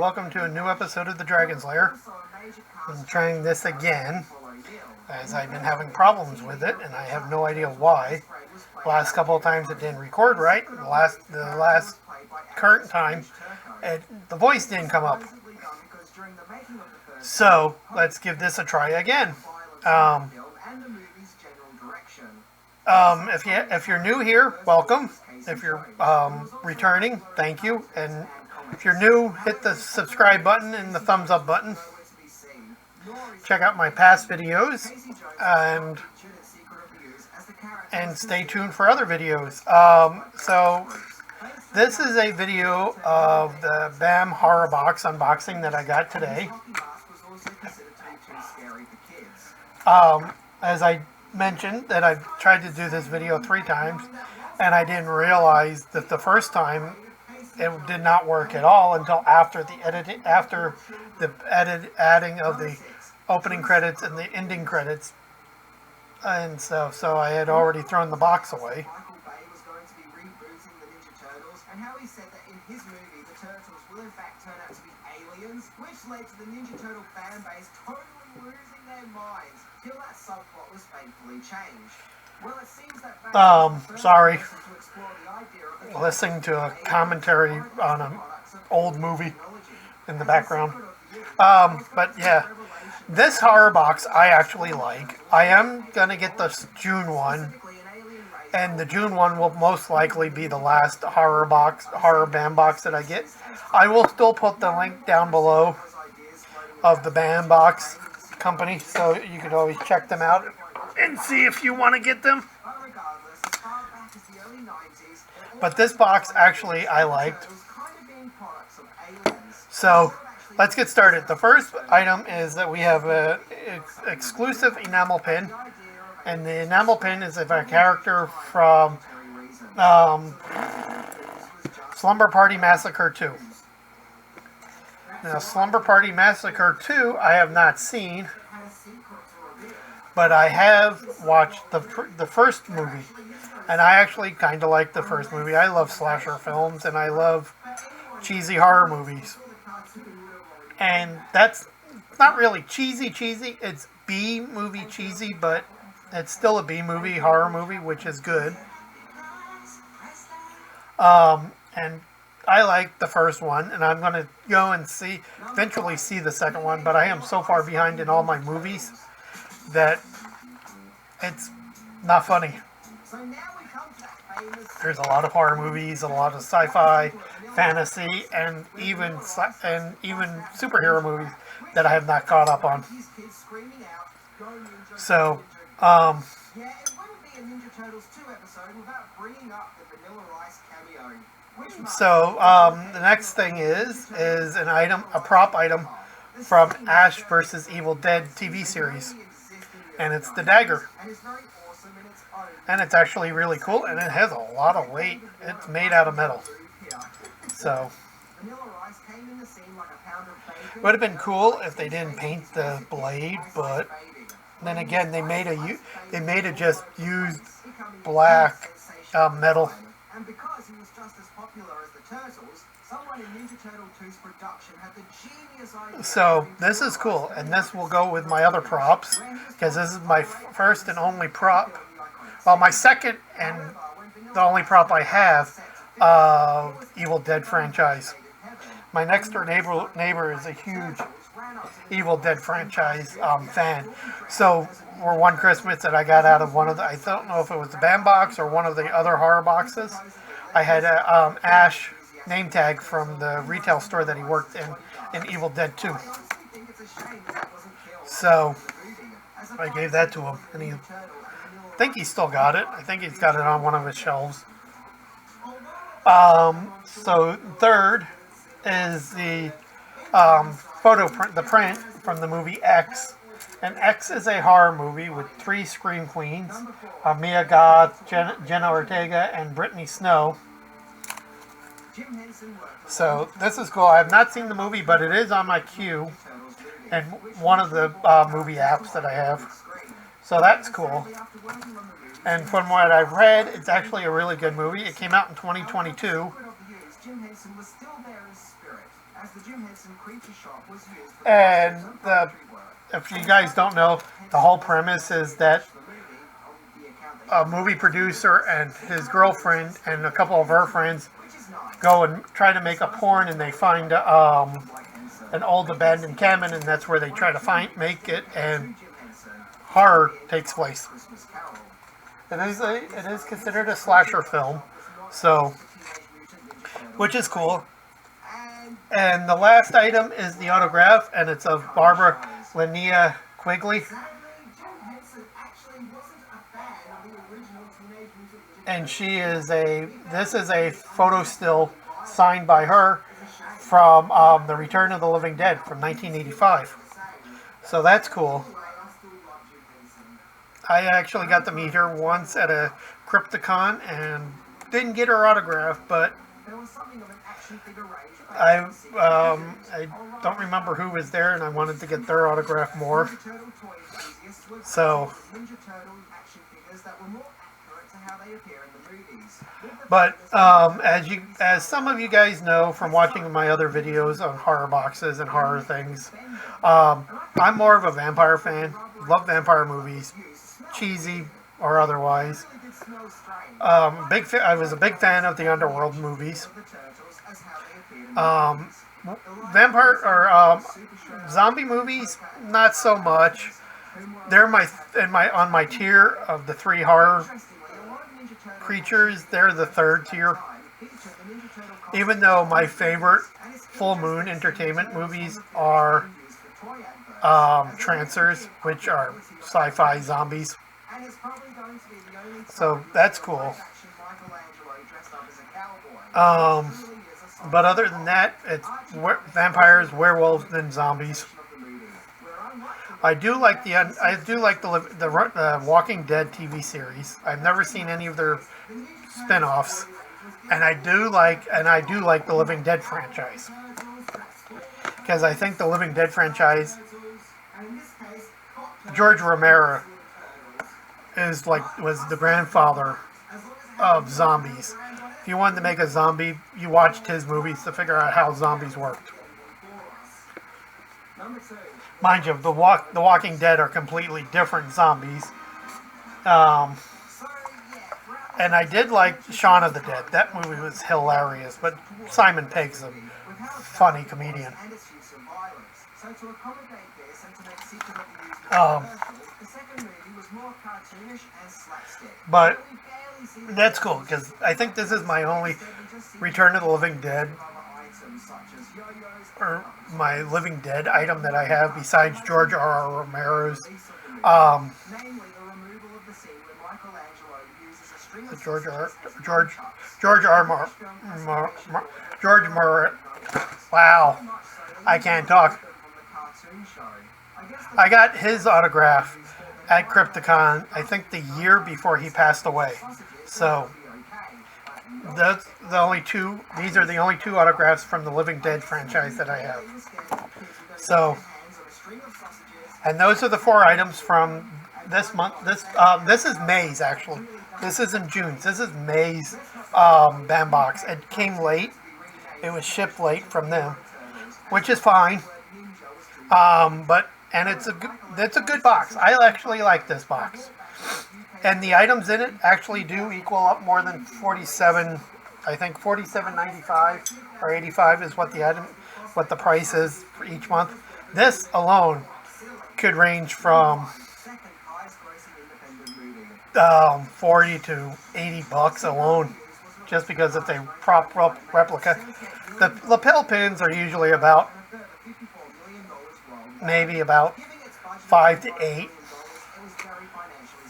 welcome to a new episode of the Dragon's Lair. I'm trying this again, as I've been having problems with it, and I have no idea why. The last couple of times it didn't record right. The last current time, the voice didn't come up. So, let's give this a try again. If you're new here, welcome. If you're returning, thank you. And if you're new, hit the subscribe button and the thumbs up button. Check out my past videos and stay tuned for other videos. So this is a video of the BAM Horror Box unboxing that I got today. As I mentioned that I've tried to do this video 3 times, and I didn't realize that the first time it did not work at all until after the adding of the opening credits and the ending credits, and so I had already thrown the box away. And how he said that in his movie, the Turtles will in fact turn out to be aliens, which led to the Ninja Turtle fan base totally losing their minds, till that subplot was fatefully changed. Well, it seems that sorry. Listening to a commentary on an old movie in the background. But yeah, this horror box I actually like. I am going to get the June one. And the June one will most likely be the last horror BAM box that I get. I will still put the link down below of the BAM box company, so you can always check them out and see if you want to get them. But this box actually I liked. So let's get started. The first item is that we have an exclusive enamel pin. And the enamel pin is of a character from Slumber Party Massacre 2. Now, Slumber Party Massacre 2 I have not seen, but I have watched the first movie. And I actually kind of like the first movie. I love slasher films, and I love cheesy horror movies. And that's not really cheesy. It's B-movie cheesy, but it's still a B-movie, horror movie, which is good. And I like the first one, and I'm going to go and eventually see the second one, but I am so far behind in all my movies that it's not funny. There's a lot of horror movies, a lot of sci-fi, fantasy, and even superhero movies that I have not caught up on. So, yeah, it wouldn't be a Ninja Turtles 2 episode without bringing up the Vanilla Rice cameo. So, the next thing is a prop item from Ash vs. Evil Dead TV series. And it's the Dagger. And it's actually really cool, and it has a lot of weight. It's made out of metal. So, it would have been cool if they didn't paint the blade, but then again, they made a just used black metal. And because he was just as popular as the Turtles, someone in Ninja Turtle 2's production had the genius idea. So this is cool, and this will go with my other props, because this is my first and only prop. Well, my second and the only prop I have Evil Dead franchise. My next door neighbor is a huge Evil Dead franchise fan. So for one Christmas that I got out of one of the, I don't know if it was the BAM box or one of the other horror boxes, I had a Ash name tag from the retail store that he worked in Evil Dead 2. So I gave that to him, and I think he still got it. I think he's got it on one of his shelves. So third is the the print from the movie X. And X is a horror movie with 3 scream queens, Mia Goth, Jenna Ortega, and Brittany Snow. So this is cool. I have not seen the movie, but it is on my queue and one of the movie apps that I have. So that's cool. And from what I've read, it's actually a really good movie. It came out in 2022. as the Jim Henson Creature Shop was used for And work. if you guys don't know, the whole premise is that a movie producer and his girlfriend and a couple of her friends go and try to make a porn, and they find an old abandoned cabin, and that's where they try to make it, and horror takes place. It is considered a slasher film, so, which is cool. And the last item is the autograph, and it's of Barbara Linnea Quigley. And this is a photo still signed by her from The Return of the Living Dead from 1985. So that's cool. I actually got to meet her once at a Crypticon and didn't get her autograph, but I don't remember who was there, and I wanted to get their autograph more. So, but as some of you guys know from watching my other videos on horror boxes and horror things, I'm more of a vampire fan. Love vampire movies, cheesy or otherwise. I was a big fan of the Underworld movies. Zombie movies, not so much. They're on my tier of the 3 horror creatures. They're the 3rd tier. Even though my favorite Full Moon Entertainment movies are Trancers, which are sci-fi zombies. So that's cool. But other than that, it's vampires, werewolves, and zombies. I do like the Walking Dead TV series. I've never seen any of their spin-offs, and I do like the Living Dead franchise, because I think the Living Dead franchise, George Romero was the grandfather of zombies. If you wanted to make a zombie, you watched his movies to figure out how zombies worked. Mind you, the Walking Dead are completely different zombies. And I did like Shaun of the Dead. That movie was hilarious, but Simon Pegg's a funny comedian. But that's cool, because I think this is my only Return of the Living Dead, or my Living Dead item that I have besides George R.R. Romero's wow, I can't talk. I got his autograph at Crypticon, I think the year before he passed away. So these are the only 2 autographs from the Living Dead franchise that I have. So, and those are the 4 items from this month. This is May's, actually. This isn't June's. This is May's BAM box. It came late. It was shipped late from them, which is fine. And it's a good box. I actually like this box. And the items in it actually do equal up more than 47. I think $47.95 or $85 is what the price is for each month. This alone could range from 40 to 80 bucks alone, just because it's a prop replica. The lapel pins are usually maybe about 5 to 8.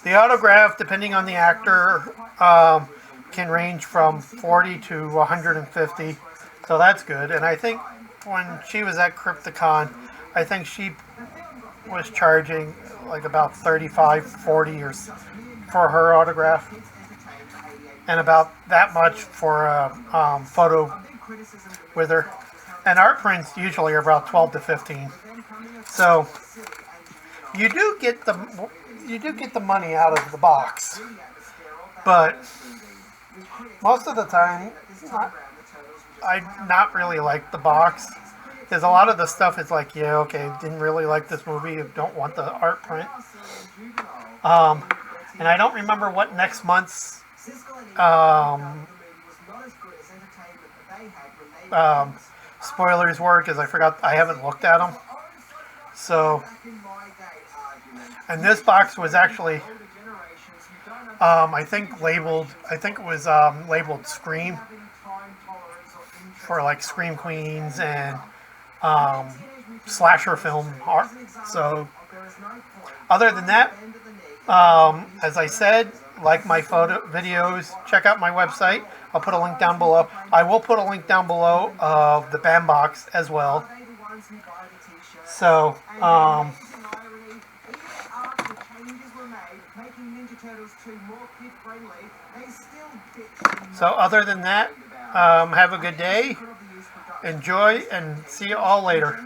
The autograph, depending on the actor, can range from 40 to 150, so that's good. And I think when she was at Crypticon, I think she was charging like about 35, 40 for her autograph, and about that much for a photo with her. And art prints usually are about 12 to 15. So you do get the money out of the box, but most of the time I not really like the box. Because a lot of the stuff is like, yeah, okay, didn't really like this movie, don't want the art print. And I don't remember what next month's spoilers were, because I forgot, I haven't looked at them. So, and this box was actually, I think it was labeled Scream, for like Scream Queens and slasher film art. So, other than that, as I said, like my photo videos, check out my website. I'll put a link down below. I will put a link down below of the band box as well. So, other than that, have a good day, enjoy, and see you all later.